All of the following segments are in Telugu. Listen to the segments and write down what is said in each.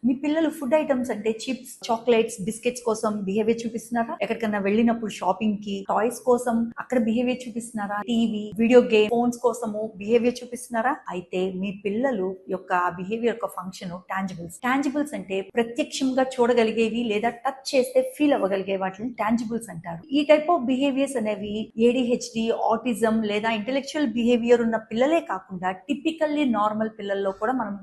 మీ పిల్లలు ఫుడ్ ఐటమ్స్ అంటే చిప్స్, చాక్లెట్స్, బిస్కెట్స్ కోసం బిహేవియర్ చూపిస్తున్నారా? ఎక్కడికన్నా వెళ్ళినప్పుడు షాపింగ్ కి టాయ్స్ కోసం అక్కడ బిహేవియర్ చూపిస్తున్నారా? టీవీ, వీడియో గేమ్, ఫోన్స్ కోసము బిహేవియర్ చూపిస్తున్నారా? అయితే మీ పిల్లలు యొక్క బిహేవియర్ యొక్క ఫంక్షన్ టాంజిబుల్స్. టాంజిబుల్స్ అంటే ప్రత్యక్షంగా చూడగలిగేవి లేదా టచ్ చేస్తే ఫీల్ అవ్వగలిగే వాటిని టాంజిబుల్స్ అంటారు. ఈ టైప్ ఆఫ్ బిహేవియర్స్ అనేవి ADHD, ఆటిజం లేదా ఇంటెలెక్చువల్ బిహేవియర్ ఉన్న పిల్లలే కాకుండా టిపికల్లీ నార్మల్ పిల్లల్లో కూడా మనం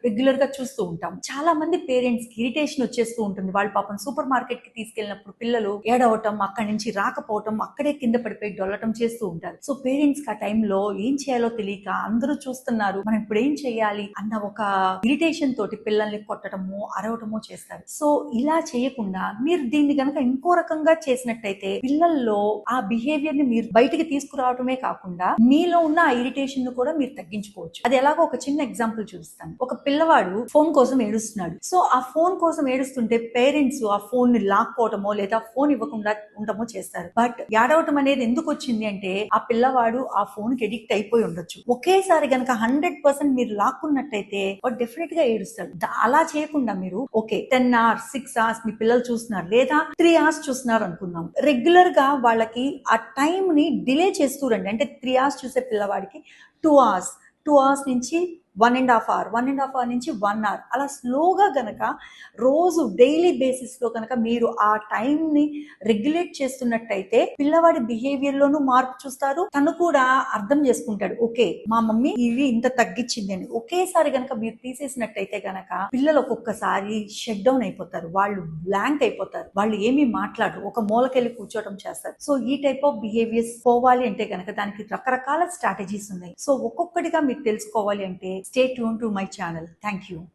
రెగ్యులర్ గా చూస్తూ ఉంటాం. చాలా మంది పేరెంట్స్ కి ఇరిటేషన్ వచ్చేస్తూ ఉంటుంది. వాళ్ళు పాపం సూపర్ మార్కెట్ కి తీసుకెళ్ళినప్పుడు పిల్లలు ఏడవటం, అక్కడి నుంచి రాకపోవటం, అక్కడే కింద పడిపోయి డొల్లటం చేస్తూ ఉంటారు. సో పేరెంట్స్ కి ఆ టైంలో ఏం చేయాలో తెలియక అందరూ చూస్తున్నారు, మనం ఇప్పుడు ఏం చేయాలి అన్న ఒక ఇరిటేషన్ తోటి పిల్లల్ని కొట్టడము, అరవటము చేస్తారు. సో ఇలా చేయకుండా మీరు దీన్ని గనక ఇంకో రకంగా చేసినట్టయితే పిల్లల్లో ఆ బిహేవియర్ ని మీరు బయటికి తీసుకురావటమే కాకుండా మీలో ఉన్న ఆ ఇరిటేషన్ ను కూడా మీరు తగ్గించుకోవచ్చు. అది ఎలాగో ఒక చిన్న ఎగ్జాంపుల్ చూపిస్తాను. ఒక పిల్లవాడు ఫోన్ కోసం ఏడుస్తున్నాడు. సో ఆ ఫోన్ కోసం ఏడుస్తుంటే పేరెంట్స్ ఆ ఫోన్ ని లాక్కోవటమో లేదా ఫోన్ ఇవ్వకుండా ఉండటమో చేస్తారు. బట్ ఏడవటం అనేది ఎందుకు వచ్చింది అంటే ఆ పిల్లవాడు ఆ ఫోన్ కి ఎడిక్ట్ అయిపోయి ఉండొచ్చు. ఒకేసారి గనక 100% మీరు లాక్కున్నట్టయితే వాడు డెఫినెట్ గా ఏడుస్తాడు. అలా చేయకుండా మీరు ఓకే 10 hours 6 hours మీ పిల్లలు చూస్తున్నారు లేదా 3 hours చూస్తున్నారు అనుకుందాం. రెగ్యులర్ గా వాళ్ళకి ఆ టైం ని డిలే చేస్తూ రండి. అంటే 3 hours చూసే పిల్లవాడికి 2 hours నుంచి 1.5 hour, 1.5 hour నుంచి 1 hour అలా స్లోగా గనక రోజు డైలీ బేసిస్ లో కనుక మీరు ఆ టైం ని రెగ్యులేట్ చేస్తున్నట్టయితే పిల్లవాడి బిహేవియర్ లోనూ మార్పు చూస్తారు. తను కూడా అర్థం చేసుకుంటాడు, ఓకే మా మమ్మీ ఇవి ఇంత తగ్గించింది అని. ఒకేసారి గనక మీరు తీసేసినట్టయితే గనక పిల్లలు ఒక్కొక్కసారి షట్ డౌన్ అయిపోతారు, వాళ్ళు బ్లాంక్ అయిపోతారు, వాళ్ళు ఏమీ మాట్లాడరు, ఒక మూలకెళ్ళి కూర్చోవడం చేస్తారు. సో ఈ టైప్ ఆఫ్ బిహేవియర్స్ పోవాలి అంటే గనక దానికి రకరకాల స్ట్రాటజీస్ ఉన్నాయి. సో ఒక్కొక్కటిగా మీరు తెలుసుకోవాలి అంటే stay tuned to my channel. Thank you.